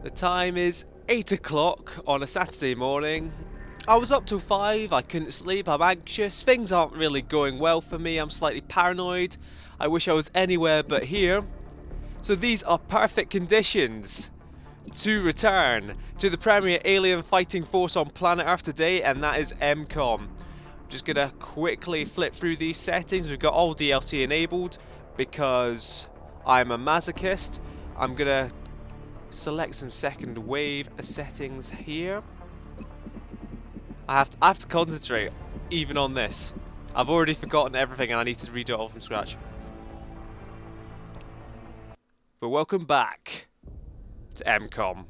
The time is 8 o'clock on a Saturday morning. I was up till 5, I couldn't sleep, I'm anxious, things aren't really going well for me, I'm slightly paranoid. I wish I was anywhere but here. So these are perfect conditions to return to the premier alien fighting force on planet Earth today, and that is M-Kom. Just gonna quickly flip through these settings. We've got all DLC enabled because I'm a masochist. I'm gonna select some second wave settings here. I have to concentrate even on this. I've already forgotten everything and I need to read it all from scratch. But welcome back to M-Kom.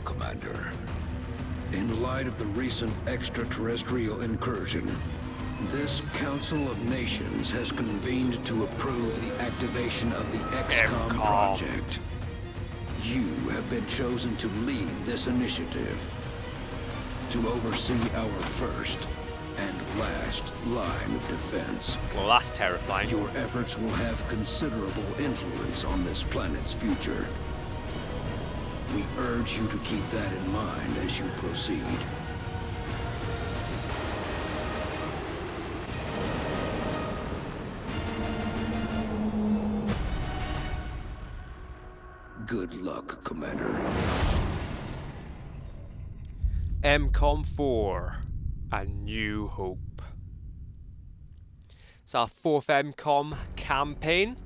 Commander. In light of the recent extraterrestrial incursion, this Council of Nations has convened to approve the activation of the XCOM project. You have been chosen to lead this initiative, to oversee our first and last line of defense. Well, that's terrifying. Your efforts will have considerable influence on this planet's future. We urge you to keep that in mind as you proceed. Good luck, Commander. M-Kom 4, A New Hope. It's our fourth M-Kom campaign.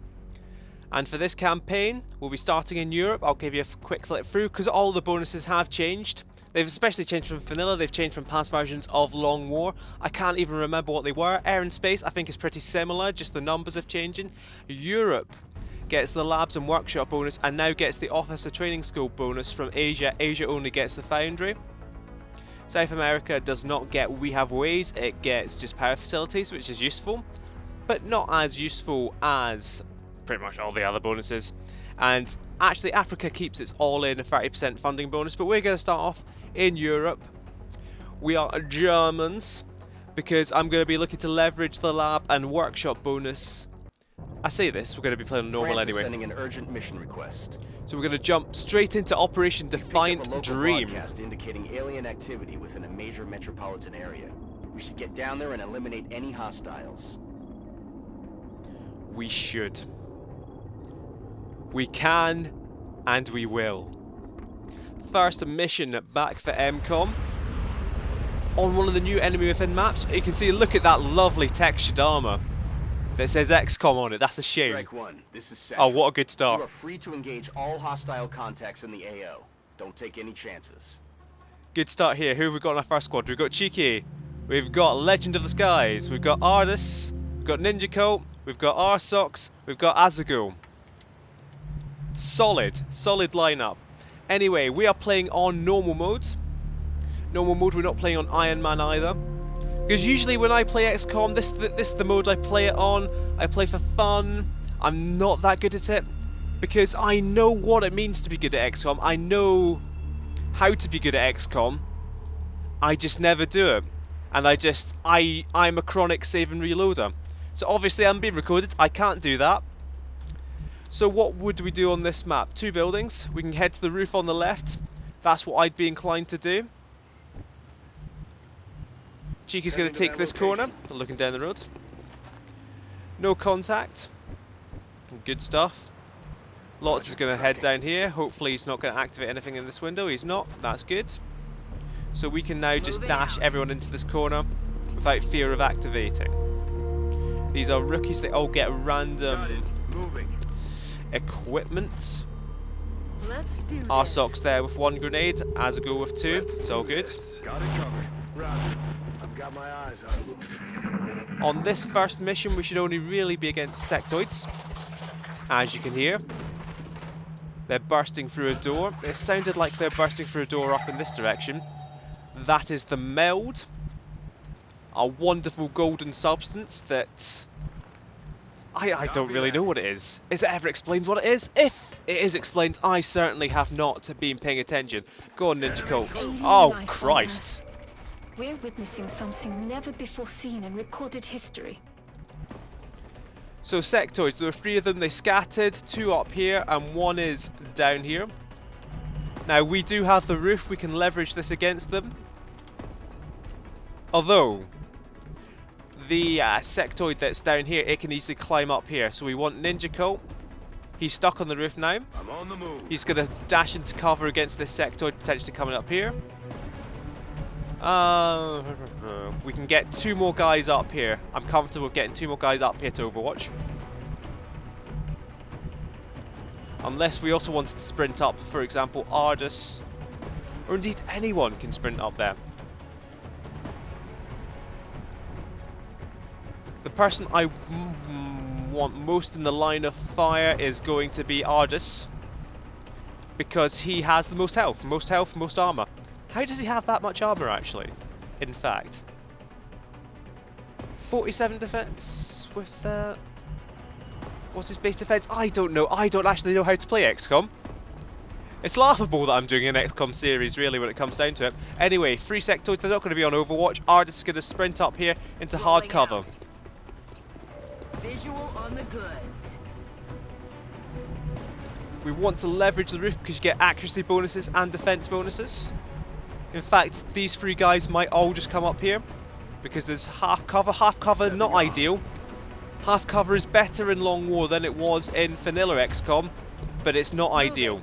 And for this campaign, we'll be starting in Europe. I'll give you a quick flip through because all the bonuses have changed. They've especially changed from vanilla, they've changed from past versions of Long War. I can't even remember what they were. Air and Space I think is pretty similar, just the numbers have changing. Europe gets the Labs and Workshop bonus and now gets the Officer Training School bonus from Asia. Asia only gets the Foundry. South America does not get We Have Ways, it gets just Power Facilities, which is useful, but not as useful as pretty much all the other bonuses. And actually Africa keeps its all-in 30% funding bonus, but we're going to start off in Europe. We are Germans because I'm going to be looking to leverage the Lab and Workshop bonus. I say this, we're going to be playing on normal France is anyway. Sending an urgent mission request. So we're going to jump straight into Operation Defiant Dream. Broadcast indicating alien activity within a major metropolitan area. We should get down there and eliminate any hostiles. We should. We can, and we will. First mission back for M-Kom. On one of the new enemy within maps, you can see, look at that lovely textured armor that says XCOM on it. That's a shame. Strike one. This is Central. Oh, what a good start. You are free to engage all hostile contacts in the AO. Don't take any chances. Good start here. Who have we got in our first squad? We've got Cheeky, we've got Legend of the Skies, we've got Ardis, we've got Ninja Cult, we've got Arsox, we've got Azagul. Solid lineup. Anyway, we are playing on normal mode. Normal mode, we're not playing on Iron Man either. Because usually when I play XCOM, this is the mode I play it on. I play for fun. I'm not that good at it. because I know what it means to be good at XCOM. I know how to be good at XCOM. I just never do it. And I'm a chronic save and reloader. So obviously I'm being recorded, I can't do that. So what would we do on this map? 2 buildings. We can head to the roof on the left. That's what I'd be inclined to do. Cheeky's going to take this corner, looking down the road. No contact. Good stuff. Lots is going to head down here. Hopefully he's not going to activate anything in this window. He's not. That's good. So we can now just dash everyone into this corner without fear of activating. These are rookies. They all get random equipment. Let's do this. RSOC's there with 1 grenade. As a go with 2. It's all good. Got it covered. Roger. I've got my eyes on it. On this first mission, we should only really be against sectoids. As you can hear, they're bursting through a door. It sounded like they're bursting through a door up in this direction. That is the meld, a wonderful golden substance that I don't really know what it is. Is it ever explained what it is? If it is explained, I certainly have not been paying attention. Go on, Ninja Cult. Oh, Christ. We're witnessing something never before seen in recorded history. So sectoids, there were 3 of them. They scattered, 2 up here and 1 is down here. Now we do have the roof, we can leverage this against them. Although the sectoid that's down here, it can easily climb up here. So we want Ninja Cult. He's stuck on the roof now. I'm on the move. He's going to dash into cover against this sectoid, potentially coming up here. We can get 2 more guys up here. I'm comfortable with getting 2 more guys up here to Overwatch. Unless we also wanted to sprint up, for example, Ardus, or indeed anyone can sprint up there. The person I want most in the line of fire is going to be Ardus, because he has the most health, most armor. How does he have that much armor, actually? In fact, 47 defense with what's his base defense? I don't know. I don't actually know how to play XCOM. It's laughable that I'm doing an XCOM series, really, when it comes down to it. Anyway, 3 sectoids, they're not going to be on Overwatch. Ardus is going to sprint up here into hard cover. Visual on the goods. We want to leverage the roof because you get accuracy bonuses and defense bonuses. In fact, these 3 guys might all just come up here because there's half cover. Half cover, not ideal. Half cover is better in Long War than it was in vanilla XCOM, but it's not ideal.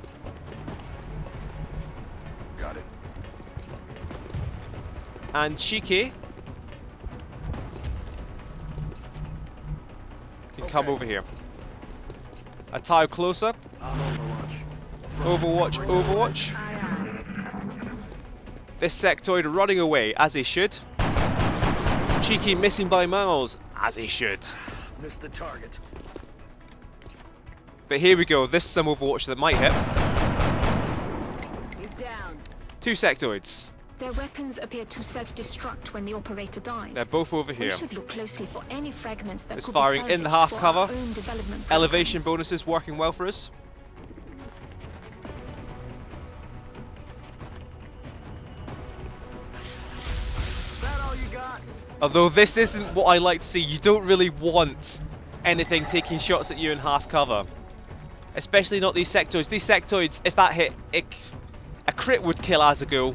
Got it. And Cheeky can come over here. A tile closer. Overwatch, Overwatch. This sectoid running away, as he should. Cheeky missing by miles, as he should. Missed the target. But here we go, this is some Overwatch that might hit. He's down. 2 sectoids. Their weapons appear to self-destruct when the operator dies. They're both over We here. should look closely for any fragments that It's could firing be in the salvaged half for our cover. own development Elevation programs. bonuses working well for us. Is that all you got? Although this isn't what I like to see. You don't really want anything taking shots at you in half cover. Especially not these sectoids. These sectoids, if that hit, a crit would kill Azaghul.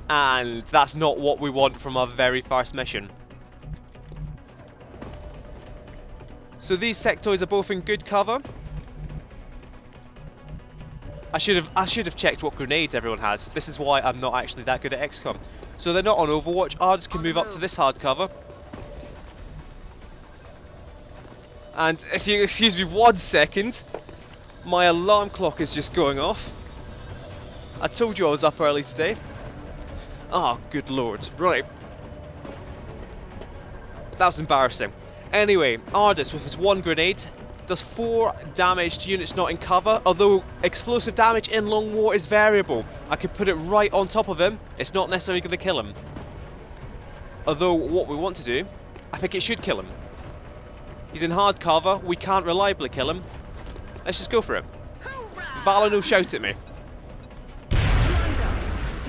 And that's not what we want from our very first mission. So these sectoids are both in good cover. I should have checked what grenades everyone has. This is why I'm not actually that good at XCOM. So they're not on Overwatch. Ardus can move up to this hard cover. And if you excuse me 1 second, my alarm clock is just going off. I told you I was up early today. Oh, good lord. Right. That was embarrassing. Anyway, Ardus with his 1 grenade does 4 damage to units not in cover, although explosive damage in Long War is variable. I could put it right on top of him, it's not necessarily going to kill him. Although what we want to do, I think it should kill him. He's in hard cover, we can't reliably kill him. Let's just go for it. Valon will shout at me. Commander,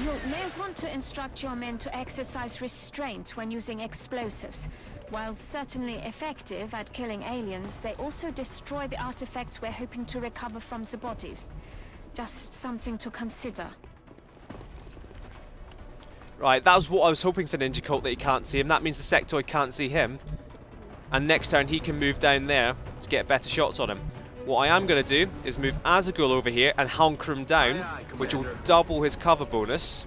you may want to instruct your men to exercise restraint when using explosives. While certainly effective at killing aliens, they also destroy the artifacts we're hoping to recover from the bodies. Just something to consider. Right, that was what I was hoping for Ninja Cult, that he can't see him. That means the sectoid can't see him. And next turn he can move down there to get better shots on him. What I am going to do is move Azagul over here and hunker him down, which will double his cover bonus.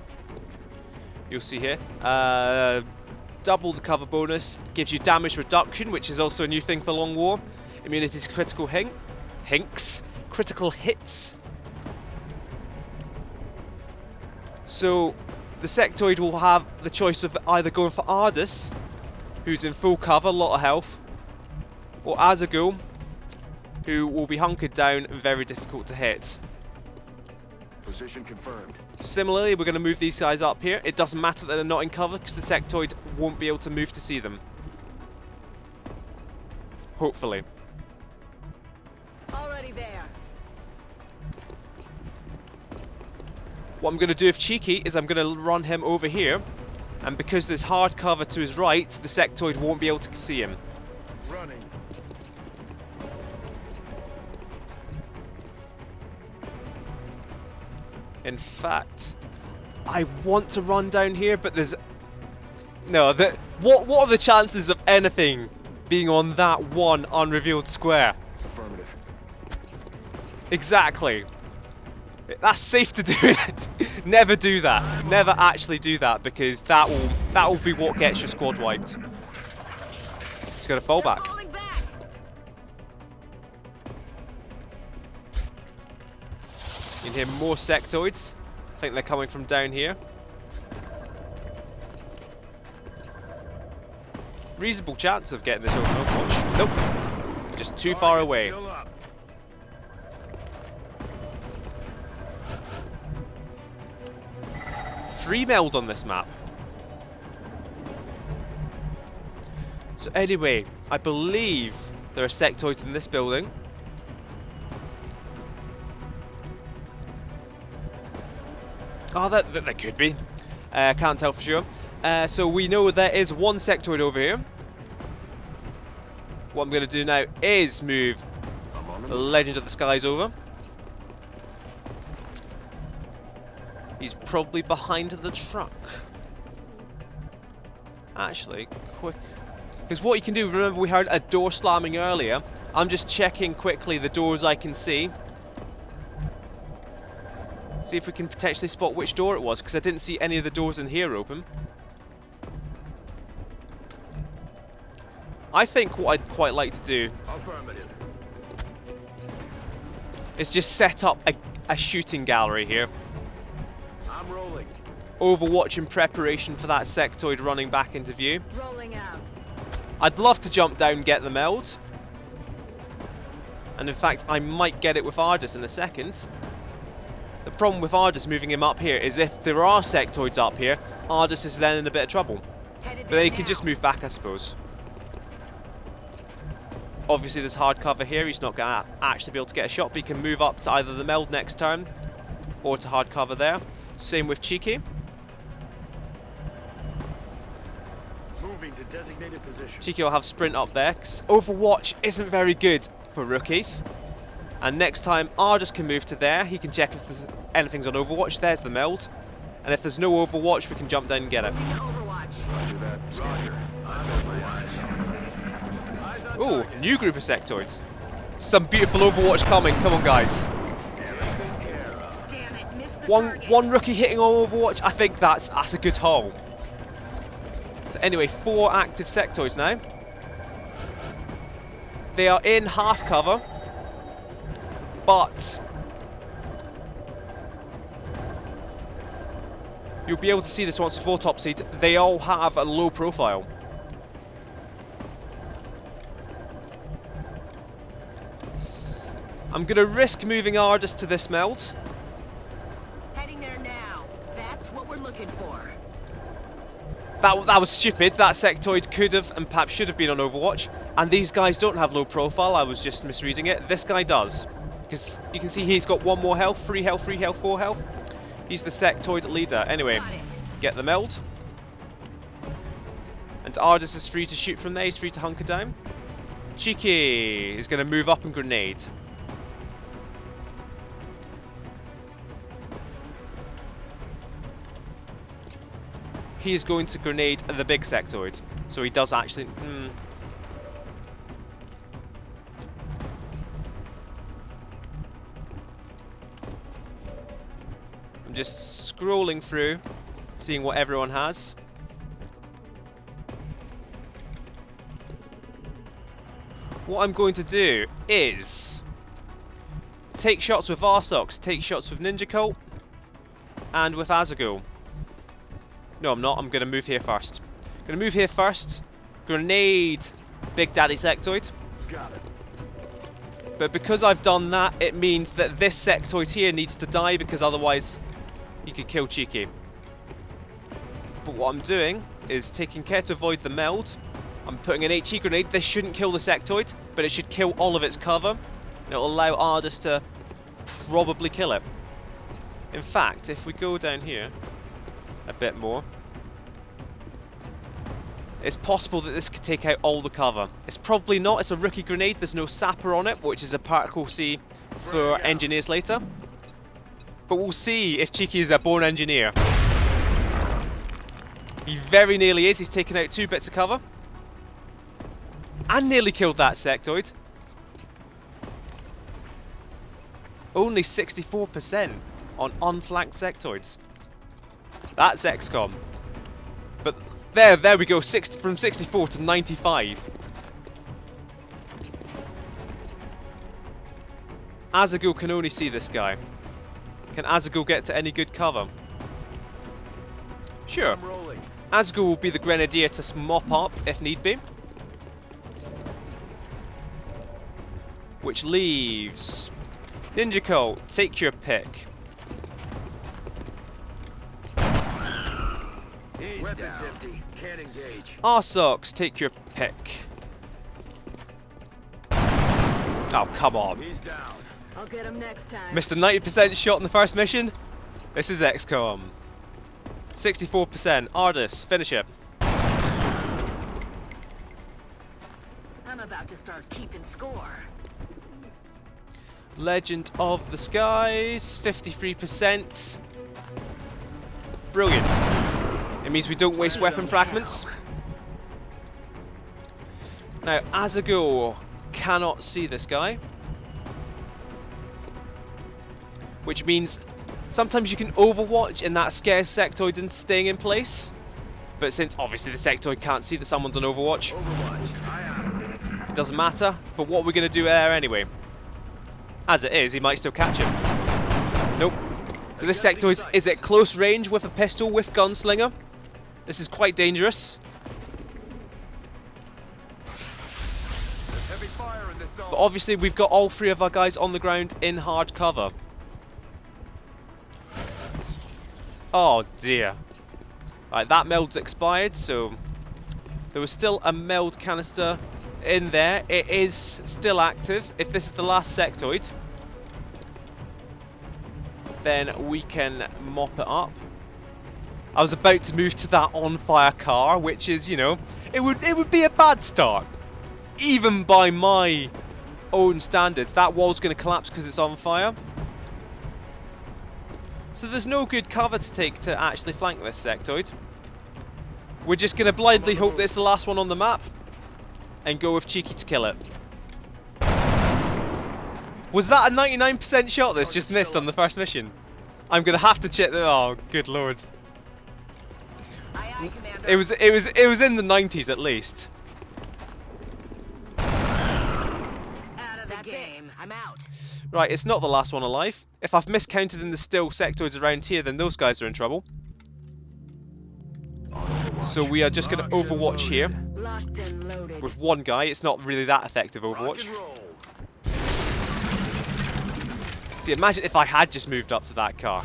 You'll see here. Double the cover bonus, gives you damage reduction, which is also a new thing for Long War. Immunity to critical hinks. Critical hits. So the sectoid will have the choice of either going for Ardus, who's in full cover, a lot of health, or Azagul, who will be hunkered down and very difficult to hit. Position confirmed. Similarly, we're going to move these guys up here. It doesn't matter that they're not in cover, because the sectoid won't be able to move to see them. Hopefully. Already there. What I'm going to do with Cheeky is I'm going to run him over here, and because there's hard cover to his right, the sectoid won't be able to see him. Running. In fact, I want to run down here, but there's... No, what are the chances of anything being on that one unrevealed square? Affirmative. Exactly. That's safe to do. Never do that. Never actually do that, because that will be what gets your squad wiped. He's gonna fall back. Falling back. You can hear more sectoids. I think they're coming from down here. Reasonable chance of getting this over Overwatch. Nope. Just too far away. Still up. Free meld on this map. So anyway, I believe there are sectoids in this building. Oh, that could be. Can't tell for sure. So we know there is one sectoid over here. What I'm going to do now is move Legend of the Skies over. He's probably behind the truck. Actually, quick. Because what you can do, remember we heard a door slamming earlier. I'm just checking quickly the doors I can see. See if we can potentially spot which door it was, because I didn't see any of the doors in here open. I think what I'd quite like to do Affirmative. is just set up a shooting gallery here. I'm rolling. Overwatch in preparation for that sectoid running back into view. Rolling out. I'd love to jump down and get the meld. And in fact, I might get it with Ardus in a second. The problem with Ardus moving him up here is if there are sectoids up here, Ardus is then in a bit of trouble. Headed But they there can now. just move back, I suppose. Obviously there's hard cover here, he's not going to actually be able to get a shot, but he can move up to either the meld next turn or to hard cover there. Same with Cheeky. Moving to designated position. Cheeky will have sprint up there, 'cause Overwatch isn't very good for rookies. And next time Ardus can move to there, he can check if anything's on Overwatch. There's the meld. And if there's no Overwatch, we can jump down and get it. Moving to Overwatch. Roger that. Roger. I'm on my eyes. Eyes on Ooh, target. new group of sectoids. Some beautiful Overwatch coming. Come on, guys. Taken care of. Damn it, missed the target. One rookie hitting on Overwatch. I think that's a good haul. So anyway, 4 active sectoids now. They are in half cover, but you'll be able to see this once before top seed. They all have a low profile. I'm going to risk moving Ardus to this meld. Heading there now. That's what we're looking for. That was stupid. That sectoid could have and perhaps should have been on Overwatch. And these guys don't have low profile. I was just misreading it. This guy does. Because you can see he's got 1 more health, 3 health, 3 health, 4 health. He's the sectoid leader. Anyway, get the meld. And Ardis is free to shoot from there, he's free to hunker down. Cheeky is going to move up and grenade. He is going to grenade the big sectoid. So he does actually... I'm just scrolling through, seeing what everyone has. What I'm going to do is take shots with Arsox, take shots with Ninja Cult, and with Azagul. No, I'm not. I'm going to move here first. I'm going to move here first, grenade Big Daddy Sectoid. Got it. But because I've done that, it means that this sectoid here needs to die, because otherwise you could kill Cheeky. But what I'm doing is taking care to avoid the meld. I'm putting an HE grenade. This shouldn't kill the sectoid, but it should kill all of its cover. And it'll allow Ardis to probably kill it. In fact, if we go down here a bit more, it's possible that this could take out all the cover. It's probably not. It's a rookie grenade. There's no sapper on it, which is a perk we'll see for engineers later. But we'll see if Cheeky is a born engineer. He very nearly is. He's taken out 2 bits of cover. And nearly killed that sectoid. Only 64% on unflanked sectoids. That's XCOM. But there we go, from 64 to 95. Azagul can only see this guy. Can Azagul get to any good cover? Sure. Azagul will be the grenadier to mop up if need be. Which leaves Ninja Cult, take your pick. Weapons empty. Can't engage. Arsox, take your pick. Oh, come on. He's down. I'll get him next time. Missed a 90% shot in the first mission. This is XCOM. 64%. Ardis, finish it. I'm about to start keeping score. Legend of the Skies, 53%. Brilliant. It means we don't waste weapon fragments. Now, Azagul cannot see this guy. Which means sometimes you can overwatch in that scarce sectoid and staying in place. But since obviously the sectoid can't see that someone's on overwatch, it doesn't matter. But what we're going to do there anyway. As it is, he might still catch him. Nope. So this sectoid is at close range with a pistol with gunslinger. This is quite dangerous. But obviously we've got all 3 of our guys on the ground in hard cover. Oh dear. Right, that meld's expired, so there was still a meld canister in there. It is still active. If this is the last sectoid, then we can mop it up. I was about to move to that on fire car, which is, you know, it would be a bad start. Even by my own standards, that wall's going to collapse because it's on fire. So there's no good cover to take to actually flank this sectoid. We're just going to blindly hope that it's the last one on the map and go with Cheeky to kill it. Was that a 99% shot that's just missed on the first mission? I'm going to have to check that. Oh, good lord. Aye, aye, Commander. It was in the 90s at least. Out of the game. I'm out. Right, it's not the last one alive. If I've miscounted and there's still sectoids around here, then those guys are in trouble. So we are just going to overwatch here Locked and loaded. with one guy. It's not really that effective overwatch. See, imagine if I had just moved up to that car.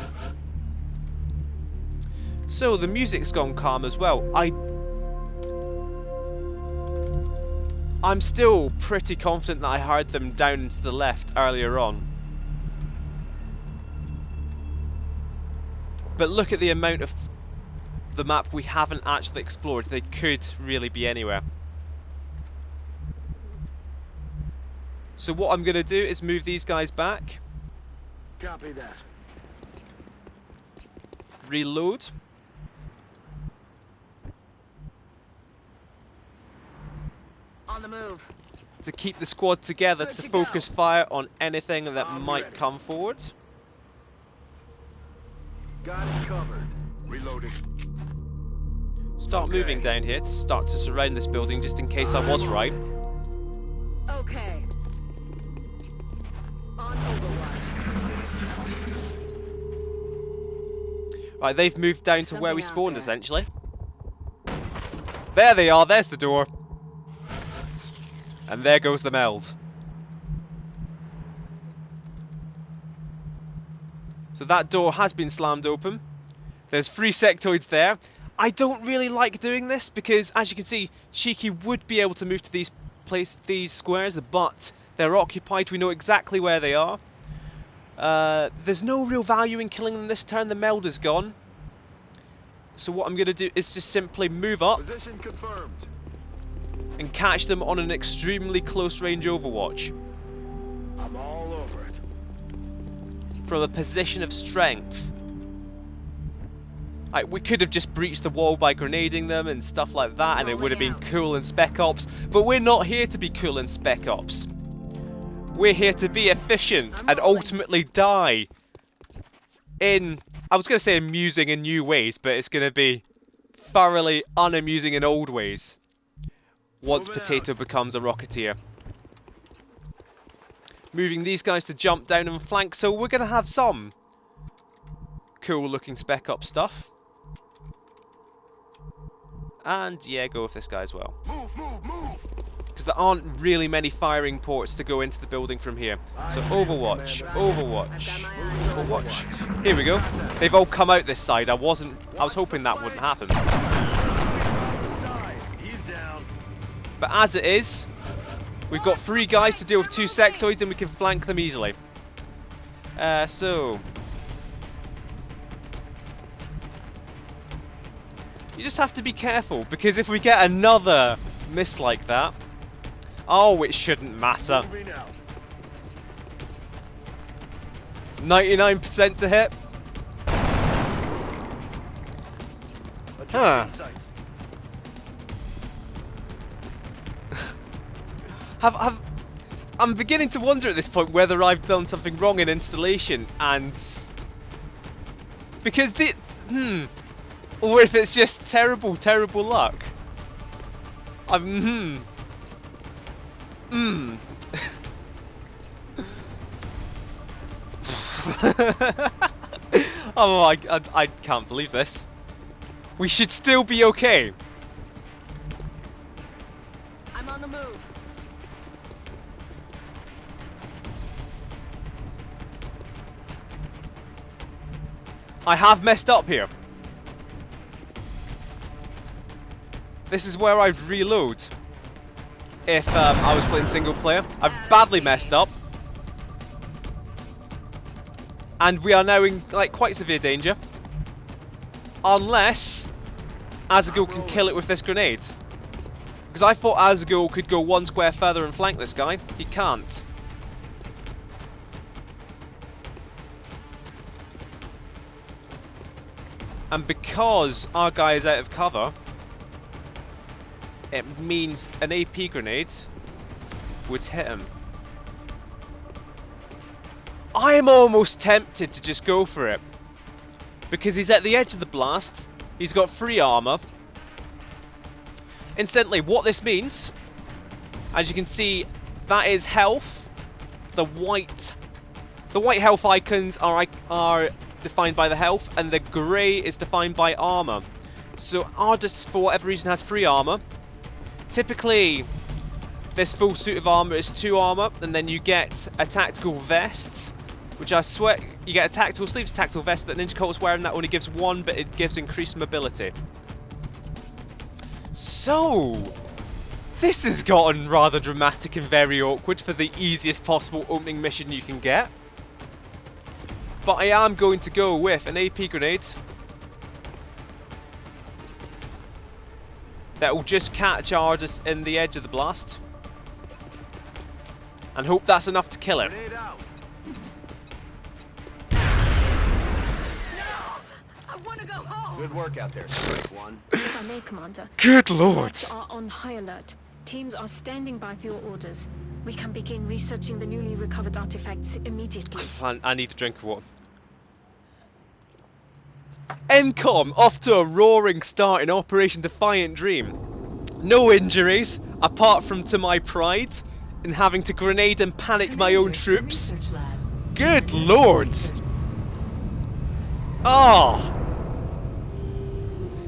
So the music's gone calm as well. I'm still pretty confident that I heard them down to the left earlier on. But look at the amount of the map we haven't actually explored. They could really be anywhere. So what I'm going to do is move these guys back. Copy that. Reload. On the move. To keep the squad together Good to to go. focus fire on anything that I'm might ready. come forward. Got it covered. Reloading. Start Okay. moving down here to start to surround this building just in case I was right. Okay. On Overwatch. Right, they've moved down to where we Something out spawned there. essentially. There they are, there's the door. And there goes the meld. So that door has been slammed open. There's 3 sectoids there. I don't really like doing this because, as you can see, Cheeky would be able to move to these squares, but they're occupied. We know exactly where they are. There's no real value in killing them this turn. The meld is gone. So what I'm going to do is just simply move up Position confirmed. and catch them on an extremely close range overwatch I'm all over it. from a position of strength. Like, we could have just breached the wall by grenading them and stuff like that, and it would have been cool in Spec Ops, but we're not here to be cool in Spec Ops. We're here to be efficient and ultimately die in, I was going to say amusing in new ways, but it's going to be thoroughly unamusing in old ways once Moving Potato becomes a Rocketeer. Moving these guys to jump down and flank, so we're going to have some cool looking Spec Ops stuff. And yeah, go with this guy as well. Move, move, move. Because there aren't really many firing ports to go into the building from here. So Overwatch, Overwatch, Overwatch. Here we go. They've all come out this side. I was hoping that wouldn't happen. Side. He's down. But as it is, we've got 3 guys to deal with 2 sectoids and we can flank them easily. So you just have to be careful, because if we get another miss like that, oh, it shouldn't matter. Moving out. 99% to hit. Huh. Adjusting sights. I'm beginning to wonder at this point whether I've done something wrong in installation, and because or if it's just terrible luck. Oh, I can't believe this. We should still be okay. I'm on the move. I have messed up here. This is where I'd reload if I was playing single player. I've badly messed up. And we are now in like quite severe danger. Unless Azagul can kill it with this grenade. Because I thought Azagul could go 1 square further and flank this guy. He can't. And because our guy is out of cover, it means an AP grenade would hit him. I am almost tempted to just go for it, because he's at the edge of the blast, he's got 3 armor. Incidentally, what this means, as you can see, that is health. The white health icons are defined by the health, and the grey is defined by armor. So Ardus, for whatever reason, has 3 armor. Typically, this full suit of armor is 2 armor, and then you get a tactical vest, which I swear, you get a tactical sleeves, tactical vest that Ninja Cult is wearing. That only gives 1, but it gives increased mobility. So, this has gotten rather dramatic and very awkward for the easiest possible opening mission you can get. But I am going to go with an AP grenade that will just catch Ardus in the edge of the blast. And hope that's enough to kill him. Grenade out. I want to go home. Good work out there, Strike One. If I may, Commander. Good lord! Labs are on high alert. Teams are standing by for your orders. We can begin researching the newly recovered artifacts immediately. I need a drink of water. M-Kom off to a roaring start in Operation Defiant Dream. No injuries, apart from to my pride in having to grenade and panic my own troops. Good lord! Ah!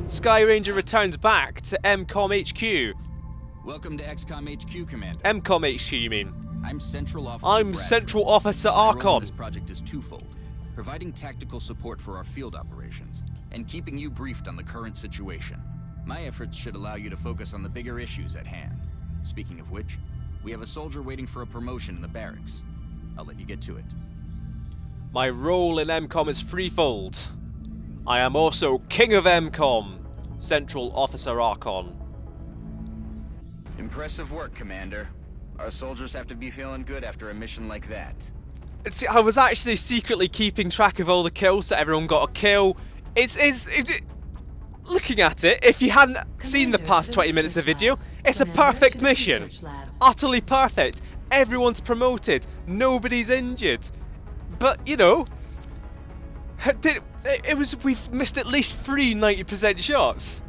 Sky Ranger returns back to M-Kom HQ. Welcome to XCOM HQ, Commander. M-Kom HQ, you mean? I'm Central Officer I'm Bradford. Central Officer My role in Archon. this project is twofold: providing tactical support for our field operations, and keeping you briefed on the current situation. My efforts should allow you to focus on the bigger issues at hand. Speaking of which, we have a soldier waiting for a promotion in the barracks. I'll let you get to it. My role in M-Kom is threefold. I am also King of M-Kom, Central Officer Archon. Impressive work, Commander. Our soldiers have to be feeling good after a mission like that. See, I was actually secretly keeping track of all the kills, so everyone got a kill. Looking at it, if you hadn't seen the past 20 minutes of video, it's a perfect mission. Utterly perfect. Everyone's promoted. Nobody's injured. But, you know, we've missed at least 3 90% shots.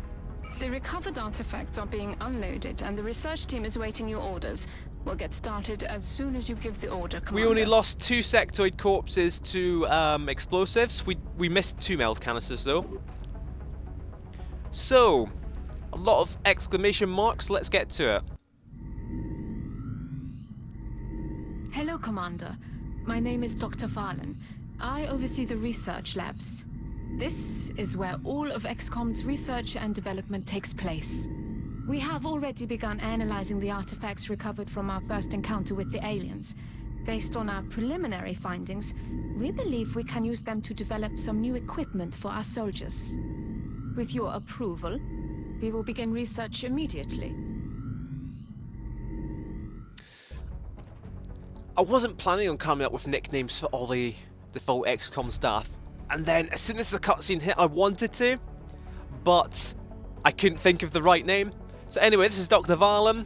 The recovered artifacts are being unloaded, and the research team is waiting your orders. We'll get started as soon as you give the order, Commander. We only lost 2 sectoid corpses to explosives. We missed 2 meld canisters though. So, a lot of exclamation marks. Let's get to it. Hello, Commander. My name is Dr. Valen. I oversee the research labs. This is where all of XCOM's research and development takes place. We have already begun analyzing the artifacts recovered from our first encounter with the aliens. Based on our preliminary findings, we believe we can use them to develop some new equipment for our soldiers. With your approval, we will begin research immediately. I wasn't planning on coming up with nicknames for all the default XCOM staff, and then as soon as the cutscene hit I wanted to, but I couldn't think of the right name. So anyway, this is Dr. Valen.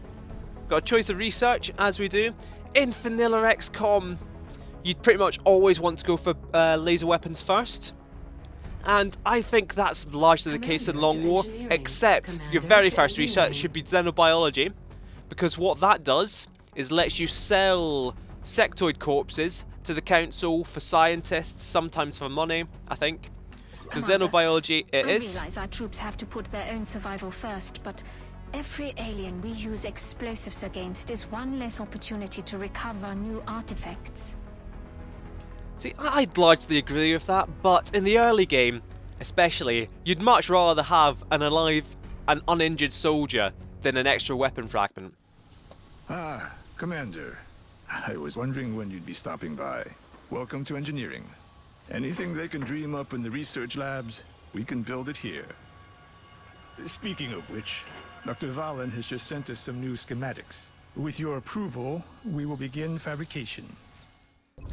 Got a choice of research, as we do. In vanilla XCOM, you'd pretty much always want to go for laser weapons first. And I think that's largely the case in Long War, except your very first research should be xenobiology, because what that does is lets you sell sectoid corpses to the council for scientists, sometimes for money, I think. The xenobiology it is. I realize our troops have to put their own survival first, but every alien we use explosives against is one less opportunity to recover new artifacts. See, I'd largely agree with that, but in the early game, especially, you'd much rather have an alive and uninjured soldier than an extra weapon fragment. Ah, Commander. I was wondering when you'd be stopping by. Welcome to engineering. Anything they can dream up in the research labs, we can build it here. Speaking of which, Dr. Valen has just sent us some new schematics. With your approval, we will begin fabrication.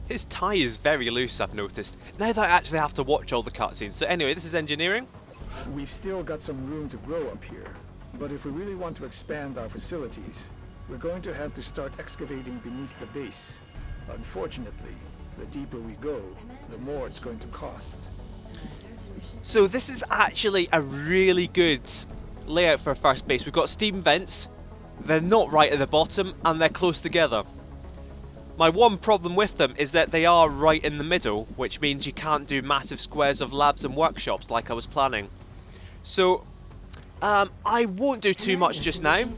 His tie is very loose, I've noticed. Now that I actually have to watch all the cutscenes. So anyway, this is engineering. We've still got some room to grow up here, but if we really want to expand our facilities, we're going to have to start excavating beneath the base. Unfortunately, the deeper we go, the more it's going to cost. So this is actually a really good layout for a first base. We've got steam vents. They're not right at the bottom, and they're close together. My one problem with them is that they are right in the middle, which means you can't do massive squares of labs and workshops like I was planning. So, I won't do too much just now.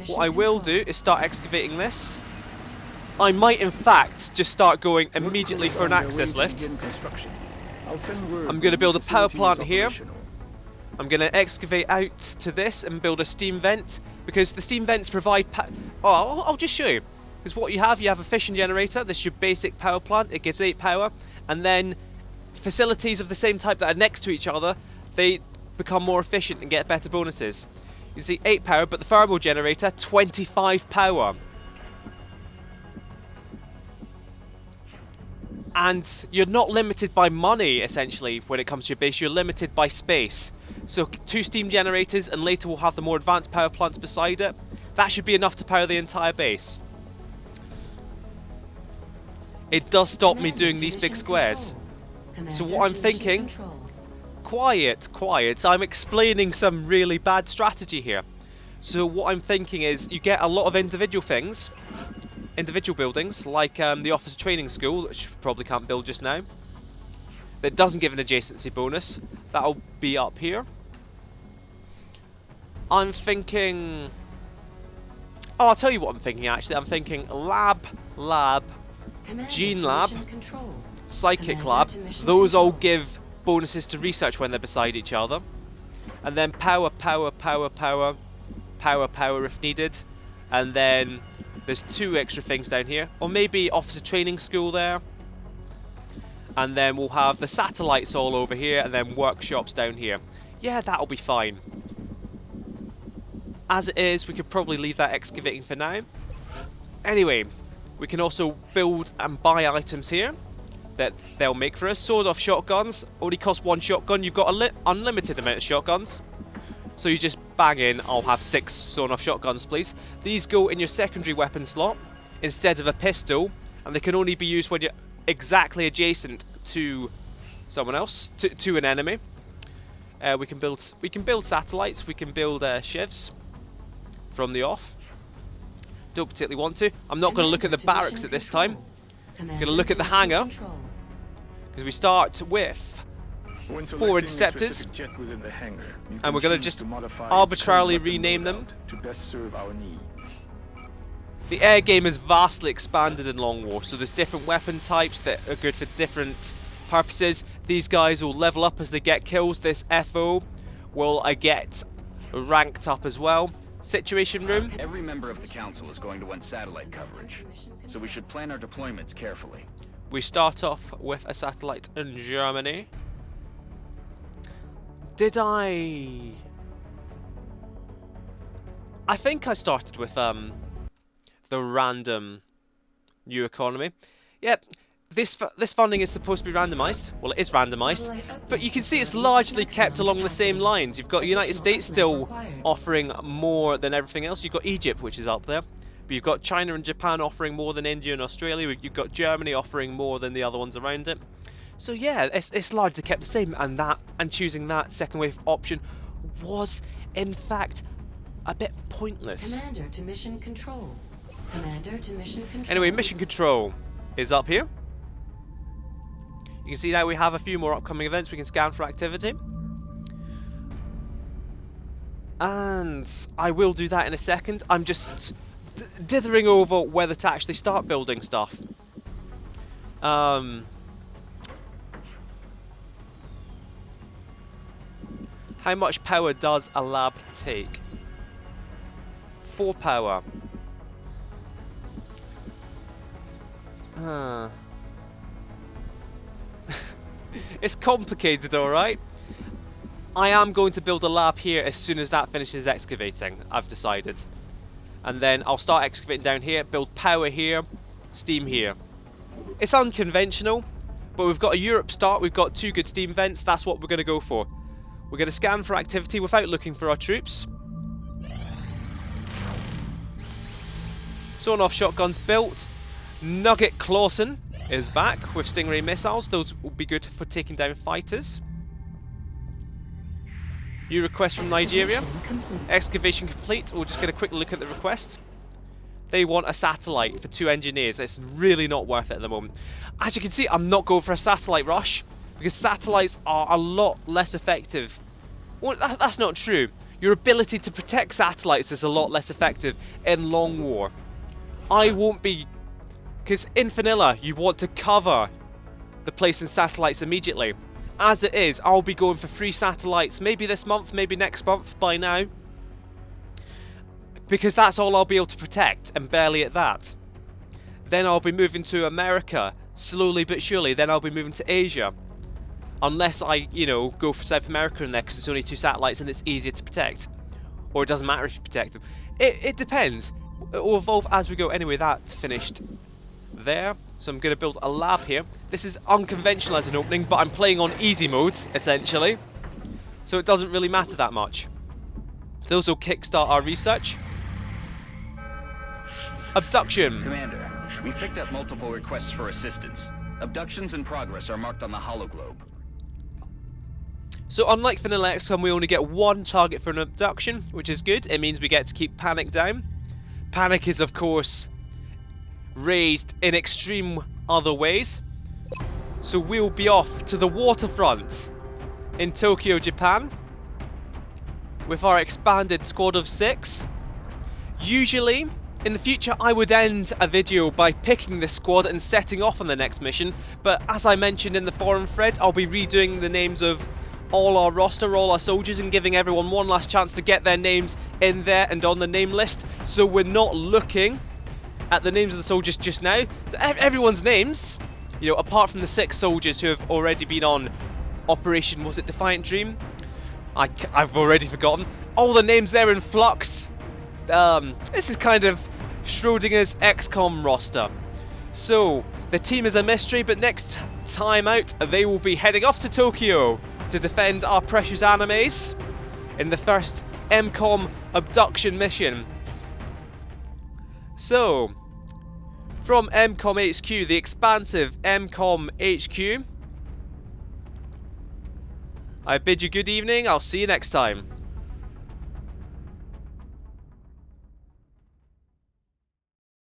What I will do is start excavating this. I might in fact just start going immediately for an access lift. I'm going to build a power plant here. I'm going to excavate out to this and build a steam vent, because the steam vents provide I'll just show you. Because what you have a fission generator. This is your basic power plant. It gives 8 power. And then facilities of the same type that are next to each other, they become more efficient and get better bonuses. You see 8 power, but the thermal generator, 25 power. And you're not limited by money, essentially, when it comes to your base. You're limited by space. So 2 steam generators, and later we'll have the more advanced power plants beside it. That should be enough to power the entire base. It does stop me doing these big squares. So what I'm thinking... Quiet. I'm explaining some really bad strategy here. So what I'm thinking is, you get a lot of individual things, individual buildings, like the officer training school, which we probably can't build just now, that doesn't give an adjacency bonus. That'll be up here. I'm thinking... Oh, I'll tell you what I'm thinking actually. I'm thinking lab, gene lab, psychic lab. Those all give bonuses to research when they're beside each other. And then power if needed. And then there's 2 extra things down here. Or maybe officer training school there. And then we'll have the satellites all over here, and then workshops down here. Yeah, that'll be fine. As it is, we could probably leave that excavating for now. Anyway, we can also build and buy items here that they'll make for us. Sawed-off shotguns only cost 1 shotgun. You've got an unlimited amount of shotguns. So you just bang in, I'll have 6 sawn-off shotguns, please. These go in your secondary weapon slot instead of a pistol, and they can only be used when you're exactly adjacent to someone else, to an enemy. We can build satellites. We can build shivs from the off. Don't particularly want to. I'm not going to look at the barracks at this time. I'm going to look at the hangar, because we start with 4 interceptors, and we're going to just arbitrarily rename them. To best serve our needs. The air game is vastly expanded in Long War, so there's different weapon types that are good for different purposes. These guys will level up as they get kills. This FO will get ranked up as well. Situation room. Every member of the council is going to want satellite coverage, so we should plan our deployments carefully. We start off with a satellite in Germany. Did I think I started with the random new economy. Yep, this funding is supposed to be randomized. Well, it is randomized, but you can see it's largely kept along the same lines. You've got the United States still offering more than everything else. You've got Egypt, which is up there, but you've got China and Japan offering more than India and Australia. You've got Germany offering more than the other ones around it. So yeah, it's largely kept the same, and choosing that second wave option was in fact a bit pointless. Commander to mission control. Commander to mission control. Anyway, mission control is up here. You can see now we have a few more upcoming events we can scan for activity. And I will do that in a second. I'm just dithering over whether to actually start building stuff. How much power does a lab take? 4 power. It's complicated, alright. I am going to build a lab here as soon as that finishes excavating, I've decided. And then I'll start excavating down here, build power here, steam here. It's unconventional, but we've got a Europe start, we've got 2 good steam vents, that's what we're going to go for. We're going to scan for activity without looking for our troops. Sawn-off shotguns built. Nugget Clawson is back with Stingray missiles. Those will be good for taking down fighters. New request from Nigeria. Excavation complete. We'll just get a quick look at the request. They want a satellite for 2 engineers. It's really not worth it at the moment. As you can see, I'm not going for a satellite rush, because satellites are a lot less effective. Well, that's not true. Your ability to protect satellites is a lot less effective in Long War. I won't be... Because in vanilla, you want to cover the place in satellites immediately. As it is, I'll be going for 3 satellites, maybe this month, maybe next month by now. Because that's all I'll be able to protect, and barely at that. Then I'll be moving to America, slowly but surely. Then I'll be moving to Asia. Unless I, you know, go for South America in there because it's only 2 satellites and it's easier to protect. Or it doesn't matter if you protect them. It depends. It will evolve as we go. Anyway, that's finished there. So I'm going to build a lab here. This is unconventional as an opening, but I'm playing on easy mode, essentially. So it doesn't really matter that much. Those will kickstart our research. Abduction. Commander, we've picked up multiple requests for assistance. Abductions in progress are marked on the hologlobe. So unlike vanilla XCOM, we only get 1 target for an abduction, which is good. It means we get to keep panic down. Panic is, of course, raised in extreme other ways. So we'll be off to the waterfront in Tokyo, Japan, with our expanded squad of 6. Usually, in the future, I would end a video by picking this squad and setting off on the next mission, but as I mentioned in the forum thread, I'll be redoing the names of all our roster, all our soldiers, and giving everyone one last chance to get their names in there and on the name list, so we're not looking at the names of the soldiers just now. So everyone's names, you know, apart from the 6 soldiers who have already been on Operation, was it Defiant Dream? I've already forgotten. All the names there in flux. This is kind of Schrodinger's XCOM roster. So, the team is a mystery, but next time out, they will be heading off to Tokyo to defend our precious animes in the first M-Kom abduction mission. So, from M-Kom HQ, the expansive M-Kom HQ, I bid you good evening. I'll see you next time.